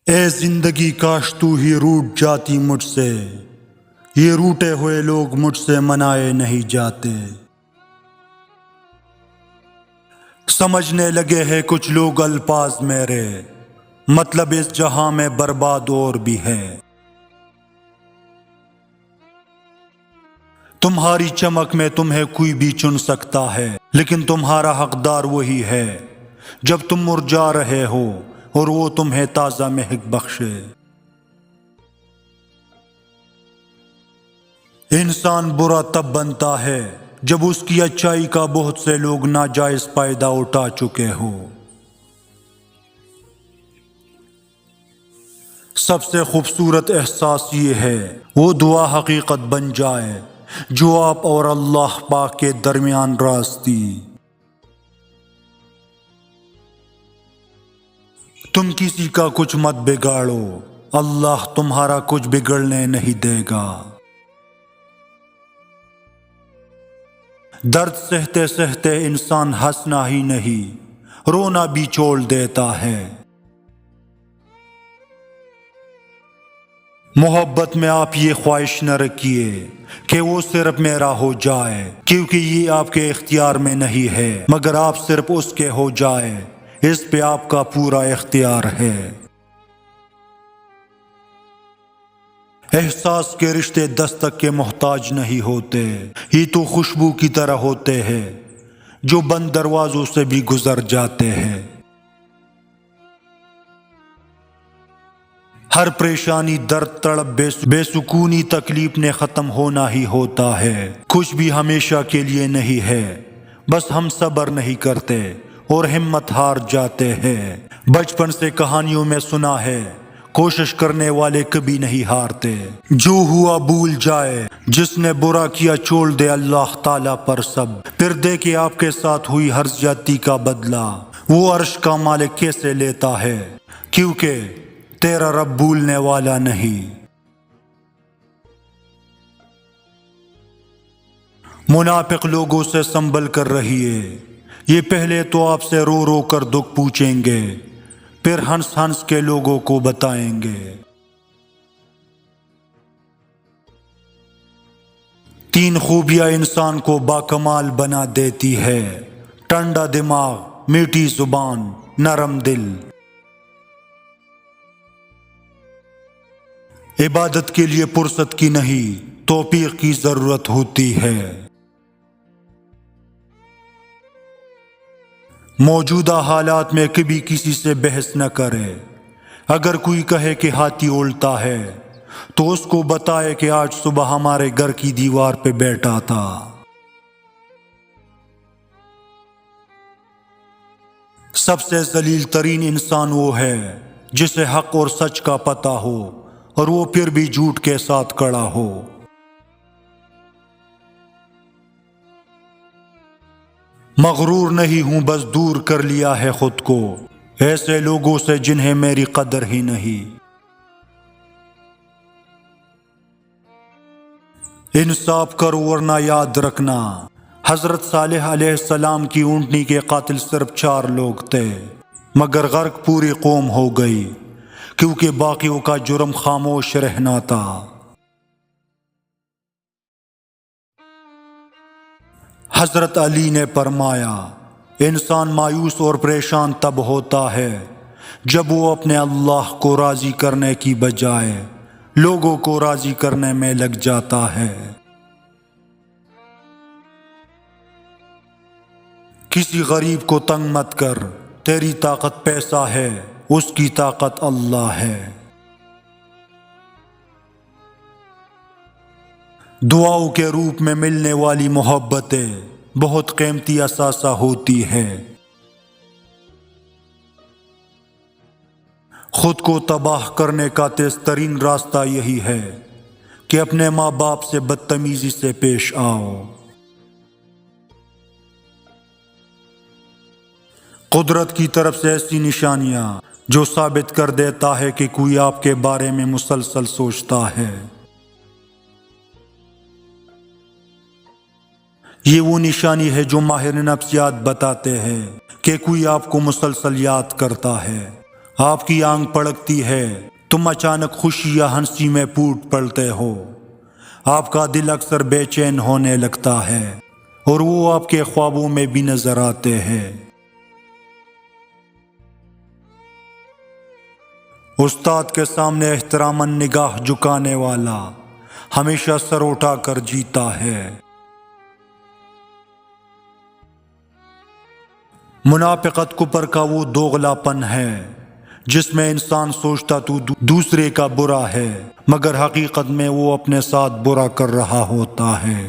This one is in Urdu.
اے زندگی کاش تو ہی روٹ جاتی مجھ سے، یہ روٹے ہوئے لوگ مجھ سے منائے نہیں جاتے۔ سمجھنے لگے ہیں کچھ لوگ الفاظ میرے، مطلب اس جہاں میں برباد اور بھی ہے۔ تمہاری چمک میں تمہیں کوئی بھی چن سکتا ہے، لیکن تمہارا حقدار وہی ہے جب تم مرجھا رہے ہو اور وہ تمہیں تازہ مہک بخشے۔ انسان برا تب بنتا ہے جب اس کی اچائی کا بہت سے لوگ ناجائز فائدہ اٹھا چکے ہو۔ سب سے خوبصورت احساس یہ ہے وہ دعا حقیقت بن جائے جو آپ اور اللہ پاک کے درمیان راز تھی۔ تم کسی کا کچھ مت بگاڑو، اللہ تمہارا کچھ بگڑنے نہیں دے گا۔ درد سہتے سہتے انسان ہنسنا ہی نہیں رونا بھی چھوڑ دیتا ہے۔ محبت میں آپ یہ خواہش نہ رکھیے کہ وہ صرف میرا ہو جائے، کیونکہ یہ آپ کے اختیار میں نہیں ہے، مگر آپ صرف اس کے ہو جائے، اس پہ آپ کا پورا اختیار ہے۔ احساس کے رشتے دستک کے محتاج نہیں ہوتے، یہ تو خوشبو کی طرح ہوتے ہیں جو بند دروازوں سے بھی گزر جاتے ہیں۔ ہر پریشانی، درد، تڑپ، بے سکونی، تکلیف نے ختم ہونا ہی ہوتا ہے۔ کچھ بھی ہمیشہ کے لیے نہیں ہے، بس ہم صبر نہیں کرتے اور ہمت ہار جاتے ہیں۔ بچپن سے کہانیوں میں سنا ہے کوشش کرنے والے کبھی نہیں ہارتے۔ جو ہوا بھول جائے، جس نے برا کیا چھوڑ دے اللہ تعالیٰ پر سب، پھر دے کہ آپ کے ساتھ ہوئی ہر زیادتی کا بدلہ وہ عرش کا مالک کیسے لیتا ہے، کیونکہ تیرا رب بھولنے والا نہیں۔ منافق لوگوں سے سنبھل کر رہیے، یہ پہلے تو آپ سے رو رو کر دکھ پوچھیں گے، پھر ہنس ہنس کے لوگوں کو بتائیں گے۔ 3 خوبیاں انسان کو باکمال بنا دیتی ہے: ٹھنڈا دماغ، میٹھی زبان، نرم دل۔ عبادت کے لیے فرصت کی نہیں توفیق کی ضرورت ہوتی ہے۔ موجودہ حالات میں کبھی کسی سے بحث نہ کرے۔ اگر کوئی کہے کہ ہاتھی اڑتا ہے تو اس کو بتائے کہ آج صبح ہمارے گھر کی دیوار پہ بیٹھا تھا۔ سب سے ذلیل ترین انسان وہ ہے جسے حق اور سچ کا پتہ ہو اور وہ پھر بھی جھوٹ کے ساتھ کھڑا ہو۔ مغرور نہیں ہوں، بس دور کر لیا ہے خود کو ایسے لوگوں سے جنہیں میری قدر ہی نہیں۔ انصاف کرو ورنہ یاد رکھنا حضرت صالح علیہ السلام کی اونٹنی کے قاتل صرف 4 لوگ تھے، مگر غرق پوری قوم ہو گئی کیونکہ باقیوں کا جرم خاموش رہنا تھا۔ حضرت علی نے فرمایا انسان مایوس اور پریشان تب ہوتا ہے جب وہ اپنے اللہ کو راضی کرنے کی بجائے لوگوں کو راضی کرنے میں لگ جاتا ہے۔ کسی غریب کو تنگ مت کر، تیری طاقت پیسہ ہے، اس کی طاقت اللہ ہے۔ دعاؤں کے روپ میں ملنے والی محبتیں بہت قیمتی اثاثہ ہوتی ہے۔ خود کو تباہ کرنے کا تیز ترین راستہ یہی ہے کہ اپنے ماں باپ سے بدتمیزی سے پیش آؤ۔ قدرت کی طرف سے ایسی نشانیاں جو ثابت کر دیتا ہے کہ کوئی آپ کے بارے میں مسلسل سوچتا ہے۔ یہ وہ نشانی ہے جو ماہر نفسیات بتاتے ہیں کہ کوئی آپ کو مسلسل یاد کرتا ہے۔ آپ کی آنکھ پڑکتی ہے، تم اچانک خوشی یا ہنسی میں پھوٹ پڑتے ہو۔ آپ کا دل اکثر بے چین ہونے لگتا ہے اور وہ آپ کے خوابوں میں بھی نظر آتے ہیں۔ استاد کے سامنے احتراماً نگاہ جھکانے والا ہمیشہ سر اٹھا کر جیتا ہے۔ منافقت کفر کا وہ دوغلا پن ہے جس میں انسان سوچتا تو دوسرے کا برا ہے، مگر حقیقت میں وہ اپنے ساتھ برا کر رہا ہوتا ہے۔